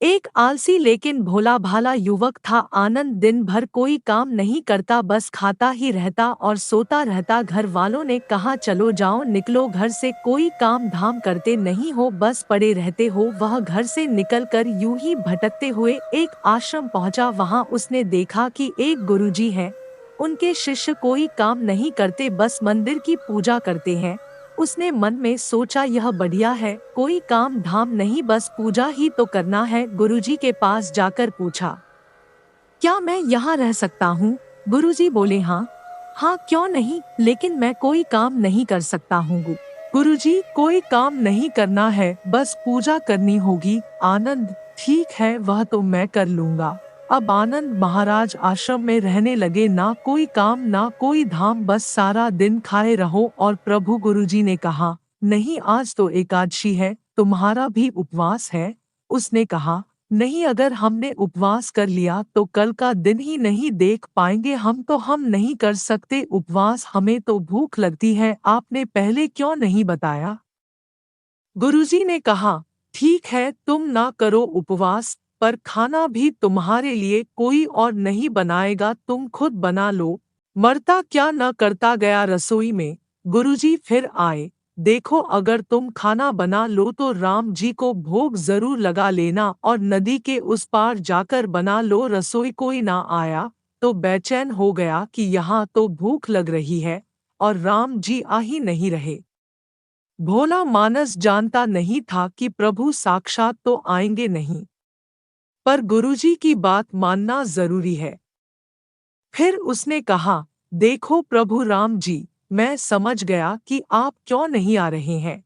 एक आलसी लेकिन भोला भाला युवक था। आनंद दिन भर कोई काम नहीं करता, बस खाता ही रहता और सोता रहता। घर वालों ने कहा चलो जाओ निकलो घर से, कोई काम धाम करते नहीं हो, बस पड़े रहते हो। वह घर से निकलकर यूं ही भटकते हुए एक आश्रम पहुंचा। वहां उसने देखा कि एक गुरुजी हैं। उनके शिष्य कोई काम नहीं करते, बस मंदिर की पूजा करते हैं। उसने मन में सोचा यह बढ़िया है, कोई काम धाम नहीं बस पूजा ही तो करना है। गुरुजी के पास जाकर पूछा, क्या मैं यहाँ रह सकता हूँ? गुरुजी बोले हाँ हाँ क्यों नहीं, लेकिन मैं कोई काम नहीं कर सकता हूँ। गुरुजी, कोई काम नहीं करना है, बस पूजा करनी होगी। आनंद, ठीक है वह तो मैं कर लूंगा। अब आनंद महाराज आश्रम में रहने लगे, ना कोई काम ना कोई धाम, बस सारा दिन खाए रहो। और प्रभु गुरुजी ने कहा, नहीं आज तो एकादशी है, तुम्हारा भी उपवास है? उसने कहा, नहीं, अगर हमने उपवास कर लिया तो कल का दिन ही नहीं देख पाएंगे हम, तो हम नहीं कर सकते उपवास, हमें तो भूख लगती है, आपने पहले क्यों नहीं बताया? गुरुजी ने कहा, ठीक है तुम ना करो उपवास, पर खाना भी तुम्हारे लिए कोई और नहीं बनाएगा, तुम खुद बना लो। मरता क्या न करता गया रसोई में। गुरुजी फिर आए, देखो अगर तुम खाना बना लो तो राम जी को भोग जरूर लगा लेना, और नदी के उस पार जाकर बना लो। रसोई कोई ना आया तो बेचैन हो गया कि यहाँ तो भूख लग रही है और राम जी आ ही नहीं रहे। भोला मानस जानता नहीं था कि प्रभु साक्षात तो आएंगे नहीं, पर गुरुजी की बात मानना जरूरी है। फिर उसने कहा, देखो प्रभु राम जी, मैं समझ गया कि आप क्यों नहीं आ रहे हैं।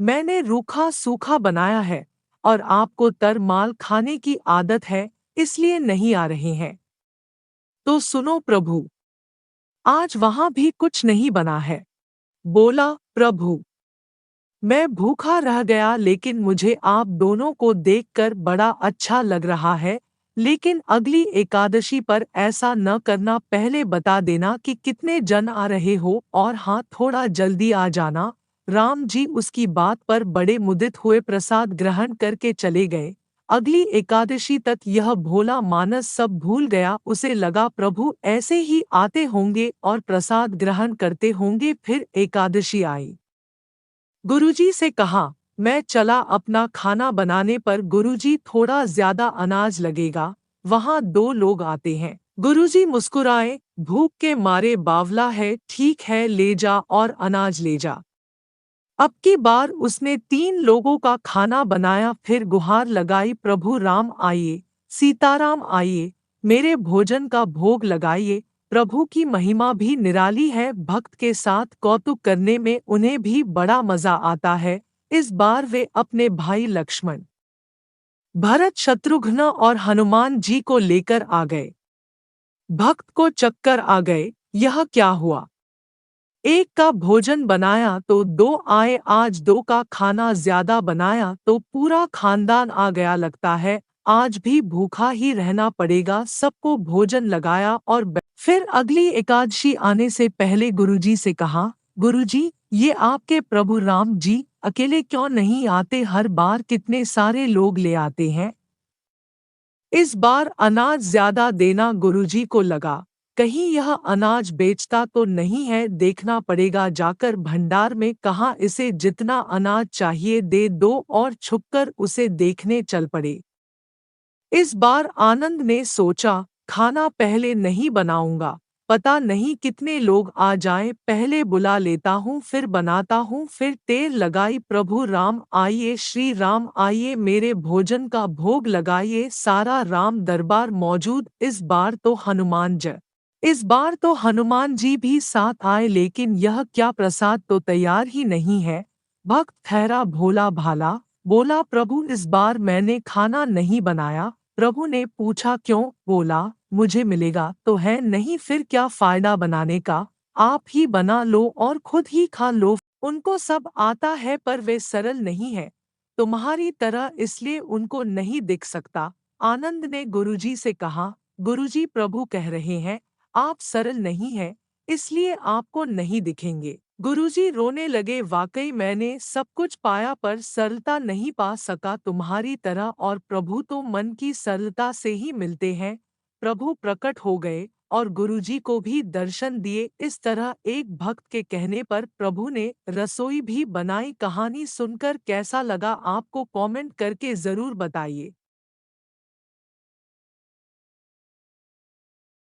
मैंने रूखा सूखा बनाया है और आपको तरमाल खाने की आदत है, इसलिए नहीं आ रहे हैं। तो सुनो प्रभु, आज वहां भी कुछ नहीं बना है। बोला, प्रभु मैं भूखा रह गया, लेकिन मुझे आप दोनों को देखकर बड़ा अच्छा लग रहा है, लेकिन अगली एकादशी पर ऐसा न करना, पहले बता देना कि कितने जन आ रहे हो, और हाँ थोड़ा जल्दी आ जाना। राम जी उसकी बात पर बड़े मुदित हुए, प्रसाद ग्रहण करके चले गए। अगली एकादशी तक यह भोला मानस सब भूल गया, उसे लगा प्रभु ऐसे ही आते होंगे और प्रसाद ग्रहण करते होंगे। फिर एकादशी आई। गुरुजी से कहा, मैं चला अपना खाना बनाने पर। गुरुजी, थोड़ा ज्यादा अनाज लगेगा, वहाँ दो लोग आते हैं। गुरुजी मुस्कुराए, भूख के मारे बावला है, ठीक है ले जा और अनाज ले जा। अब की बार उसने 3 लोगों का खाना बनाया, फिर गुहार लगाई, प्रभु राम आइए, सीताराम आइए, मेरे भोजन का भोग लगाइए। प्रभु की महिमा भी निराली है, भक्त के साथ कौतुक करने में उन्हें भी बड़ा मजा आता है। इस बार वे अपने भाई लक्ष्मण, भरत, शत्रुघ्न और हनुमान जी को लेकर आ गए। भक्त को चक्कर आ गए, यह क्या हुआ? एक का भोजन बनाया तो दो आए, आज दो का खाना ज्यादा बनाया तो पूरा खानदान आ गया, लगता है आज भी भूखा ही रहना पड़ेगा। सबको भोजन लगाया और फिर अगली एकादशी आने से पहले गुरुजी से कहा, गुरुजी ये आपके प्रभु राम जी अकेले क्यों नहीं आते, हर बार कितने सारे लोग ले आते हैं। इस बार अनाज ज्यादा देना गुरुजी को लगा, कहीं यह अनाज बेचता तो नहीं है, देखना पड़ेगा जाकर भंडार में, कहाँ इसे जितना अनाज चाहिए दे दो, और छुपकर उसे देखने चल पड़े। इस बार आनंद ने सोचा, खाना पहले नहीं बनाऊंगा, पता नहीं कितने लोग आ जाएं, पहले बुला लेता हूँ फिर बनाता हूँ। फिर तेल लगाई, प्रभु राम आइए, श्री राम आइए, मेरे भोजन का भोग लगाइए। सारा राम दरबार मौजूद। इस बार तो हनुमान जी भी साथ आए, लेकिन यह क्या प्रसाद तो तैयार ही नहीं है। भक्त ठहरा भोला भाला, बोला, प्रभु इस बार मैंने खाना नहीं बनाया। प्रभु ने पूछा क्यों? बोला, मुझे मिलेगा तो है नहीं, फिर क्या फायदा बनाने का, आप ही बना लो और खुद ही खा लो। उनको सब आता है पर वे सरल नहीं है तुम्हारी तरह, इसलिए उनको नहीं दिख सकता। आनंद ने गुरुजी से कहा, गुरुजी प्रभु कह रहे हैं आप सरल नहीं हैं, इसलिए आपको नहीं दिखेंगे। गुरुजी रोने लगे, वाकई मैंने सब कुछ पाया पर सरलता नहीं पा सका तुम्हारी तरह, और प्रभु तो मन की सरलता से ही मिलते हैं। प्रभु प्रकट हो गए और गुरुजी को भी दर्शन दिए। इस तरह एक भक्त के कहने पर प्रभु ने रसोई भी बनाई। कहानी सुनकर कैसा लगा आपको कमेंट करके ज़रूर बताइए।